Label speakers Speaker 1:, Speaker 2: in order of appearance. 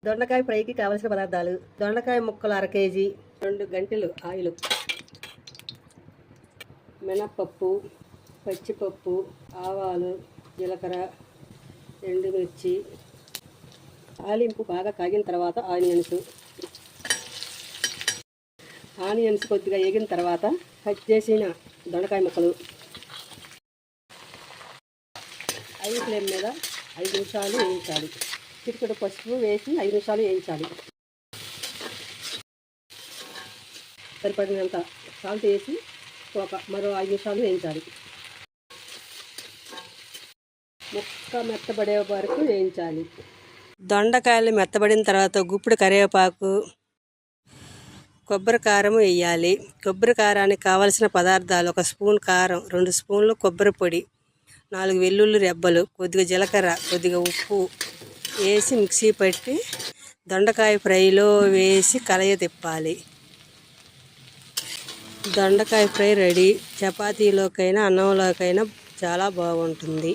Speaker 1: దొండకాయ ఫ్రైకి కావలసిన పదార్థాలు: దొండకాయ ముక్కలు 1/2 కేజీ, 2 గంటెలు ఆయిల్, మినప్పప్పు, పచ్చిపప్పు, ఆవాలు, జీలకర్ర, ఎండుమిర్చి. తాలింపు బాగా కాగిన తర్వాత ఆనియన్స్ కొద్దిగా వేగిన తర్వాత కట్ చేసిన దొండకాయ ముక్కలు. హై ఫ్లేమ్ మీద 5 నిమిషాలు వేయించాలి. చిటికెడు పసుపు వేసి 5 నిమిషాలు వేయించాలి. సరిపడినంత సాల్ట్ వేసి మరో 5 నిమిషాలు వేయించాలి. ముక్క మెత్తబడే వరకు వేయించాలి. దొండకాయలు మెత్తబడిన తర్వాత గుప్పుడు కరివేపాకు, కొబ్బరి కారం వేయాలి. కొబ్బరి కారానికి కావలసిన పదార్థాలు: 1 స్పూన్ కారం, 2 స్పూన్లు కొబ్బరి పొడి, 4 వెల్లుల్లి రెబ్బలు, కొద్దిగా జీలకర్ర, కొద్దిగా ఉప్పు వేసి మిక్సీ పట్టి దొండకాయ ఫ్రైలో వేసి కలయి తిప్పాలి. దొండకాయ ఫ్రై రెడీ. చపాతీలోకైనా అన్నంలోకైనా చాలా బాగుంటుంది.